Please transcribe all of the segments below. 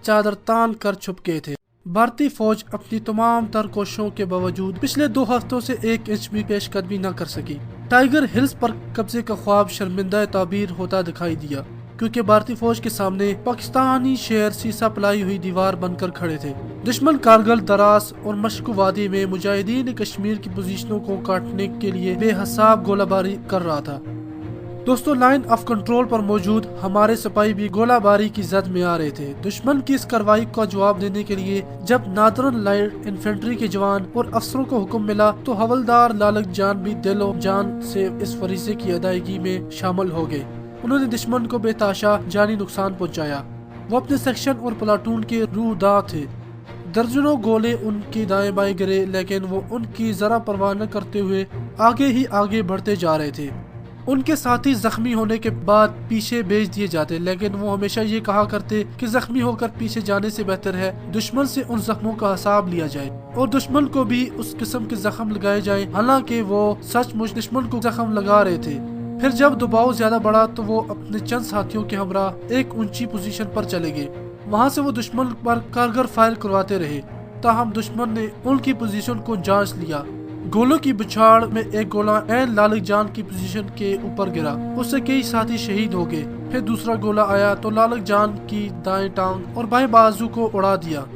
चादर तान कर छुप गए थे। भारतीय फौज अपनी तमाम तर कोशिशों के बावजूद पिछले 2 हफ्तों से 1 इंच भी पेशकदमी न कर सकी। टाइगर हिल्स पर कब्जे का ख्वाब शर्मिंदा ताबीर होता दिखाई दिया, क्योंकि भारतीय फौज के सामने पाकिस्तानी शेर सीसा पलाई हुई दीवार बनकर खड़े थे। दुश्मन कारगिल, दरास और मशक वादी में मुजाहिदीन कश्मीर की पोजीशनों को काटने के लिए बेहिसाब गोलाबारी कर रहा था। दोस्तों, लाइन ऑफ कंट्रोल पर मौजूद हमारे सिपाही भी गोलाबारी की जद में आ रहे थे। दुश्मन की इस कार्रवाई का जवाब देने के लिए जब नादरन लाइट इन्फेंट्री के जवान और अफसरों को हुक्म मिला तो हवलदार लालक जान भी दिलो जान से इस फरीजे की अदायगी में शामिल हो गए। उन्होंने दुश्मन को बेताशा जानी नुकसान पहुंचाया। वो अपने सेक्शन और प्लाटून के रूहदा थे। दर्जनों गोले उनके दाएं बाएं गिरे, लेकिन वो उनकी जरा परवाह न करते हुए आगे ही आगे बढ़ते जा रहे थे। उनके साथी जख्मी होने के बाद पीछे भेज दिए जाते, लेकिन वो हमेशा ये कहा करते कि जख्मी होकर पीछे जाने से बेहतर है दुश्मन से उन जख्मों का हिसाब लिया जाए और दुश्मन को भी उस किस्म के जख्म लगाए जाए। हालांकि वो सचमुच दुश्मन को जख्म लगा रहे थे। फिर जब दबाव ज्यादा बढ़ा तो वो अपने चंद साथियों के हमरा एक ऊंची पोजीशन पर चले गए। वहां से वो दुश्मन पर कारगर फायर करवाते रहे, ताहम दुश्मन ने उनकी पोजीशन को जांच लिया। गोलों की बिछाड़ में एक गोला ऐन लालक जान की पोजीशन के ऊपर गिरा, उससे कई साथी शहीद हो गए। फिर दूसरा गोला आया तो लालक जान की दाएं टांग और बाएं बाजू को उड़ा दिया।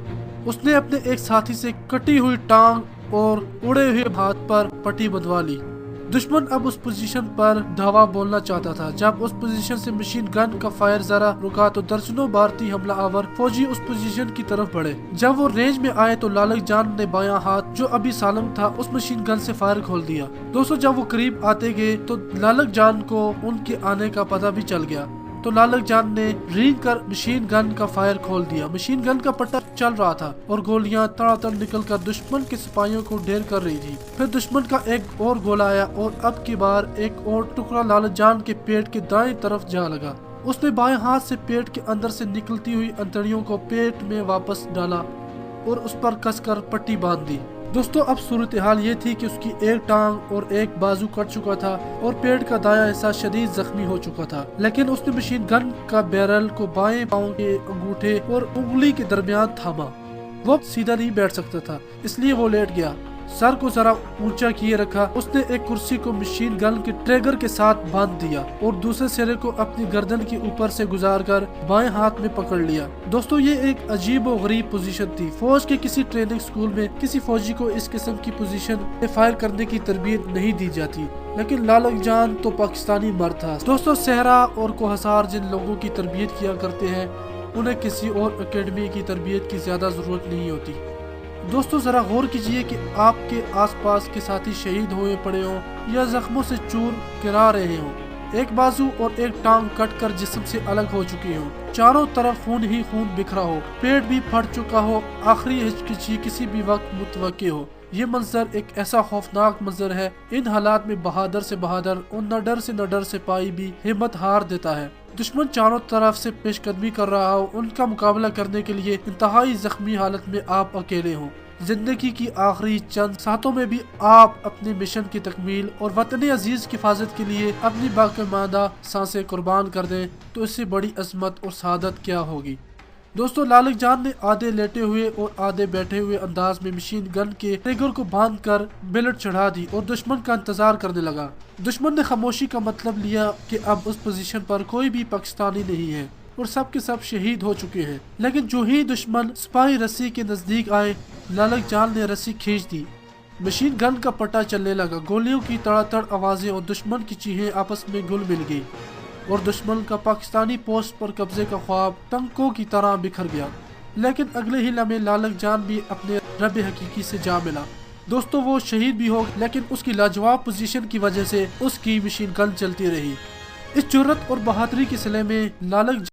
उसने अपने एक साथी से कटी हुई टांग और उड़े हुए हाथ पर पट्टी बंधवा ली। दुश्मन अब उस पोजीशन पर धावा बोलना चाहता था। जब उस पोजीशन से मशीन गन का फायर जरा रुका तो दर्जनों भारतीय हमला आवर फौजी उस पोजीशन की तरफ बढ़े। जब वो रेंज में आए तो लालक जान ने बायां हाथ जो अभी सालम था उस मशीन गन से फायर खोल दिया। दोस्तों, जब वो करीब आते गए तो लालक जान को उनके आने का पता भी चल गया, तो लालक जान ने रींग कर मशीन गन का फायर खोल दिया। मशीन गन का पट्टा चल रहा था और गोलियां तड़ातड़ निकलकर दुश्मन के सिपाहियों को ढेर कर रही थी। फिर दुश्मन का एक और गोला आया और अब की बार एक और टुकड़ा लालक जान के पेट के दाएं तरफ जा लगा। उसने बाएं हाथ से पेट के अंदर से निकलती हुई अंतड़ियों को पेट में वापस डाला और उस पर कसकर पट्टी बांध दी। दोस्तों, अब सूरत हाल ये थी कि उसकी एक टांग और एक बाजू कट चुका था और पेट का दायां हिस्सा शदीद जख्मी हो चुका था, लेकिन उसने मशीन गन का बैरल को बाएं पांव के अंगूठे और उंगली के दरमियान थामा। वो सीधा नहीं बैठ सकता था, इसलिए वो लेट गया, सर को जरा ऊंचा किए रखा। उसने एक कुर्सी को मशीन गन के ट्रिगर के साथ बांध दिया और दूसरे सिरे को अपनी गर्दन के ऊपर से गुजारकर बाएं हाथ में पकड़ लिया। दोस्तों, ये एक अजीब और गरीब पोजीशन थी। फौज के किसी ट्रेनिंग स्कूल में किसी फौजी को इस किस्म की पोजीशन में फायर करने की तरबियत नहीं दी जाती, लेकिन लालक जान तो पाकिस्तानी मर्द था। दोस्तों, सहरा और कोहसार जिन लोगों की तरबियत किया करते हैं उन्हें किसी और एकेडमी की तरबियत की ज्यादा जरूरत नहीं होती। दोस्तों, जरा गौर कीजिए कि आपके आसपास के साथी शहीद हुए पड़े हों या जख्मों से चूर गिरा रहे हों, एक बाजू और एक टांग कट कर जिस्म से अलग हो चुकी हो, चारों तरफ खून ही खून बिखरा हो, पेट भी फट चुका हो, आखिरी हिचकिची किसी भी वक्त मुतवक्की हो। ये मंजर एक ऐसा खौफनाक मंजर है। इन हालात में बहादुर से बहादुर और न डर से न डर सिपाही भी हिम्मत हार देता है। दुश्मन चारों तरफ से पेशकदमी कर रहा हो, उनका मुकाबला करने के लिए इंतहाई जख्मी हालत में आप अकेले हो। जिंदगी की आखिरी चंद सातों में भी आप अपने मिशन की तकमील और वतन अजीज की हिफाजत के लिए अपनी बाक़िमादा सांसें कुर्बान कर दें, तो इससे बड़ी अजमत और सादत क्या होगी। दोस्तों, लालक जान ने आधे लेटे हुए और आधे बैठे हुए अंदाज में मशीन गन के ट्रिगर को बांध कर बिलेट चढ़ा दी और दुश्मन का इंतजार करने लगा। दुश्मन ने खामोशी का मतलब लिया कि अब उस पोजीशन पर कोई भी पाकिस्तानी नहीं है और सब के सब शहीद हो चुके हैं। लेकिन जो ही दुश्मन सिपाही रस्सी के नजदीक आए, लालक जान ने रस्सी खींच दी। मशीन गन का पट्टा चलने लगा। गोलियों की तड़ातड़ आवाजें और दुश्मन की चीखें आपस में घुल मिल गई और दुश्मन का पाकिस्तानी पोस्ट पर कब्जे का ख्वाब टंकों की तरह बिखर गया। लेकिन अगले ही लम्हे लालक जान भी अपने रब हकीकी से जा मिला। दोस्तों, वो शहीद भी हो, लेकिन उसकी लाजवाब पोजीशन की वजह से उसकी मशीन गन चलती रही। इस जुर्रत और बहादुरी के सिले में लालक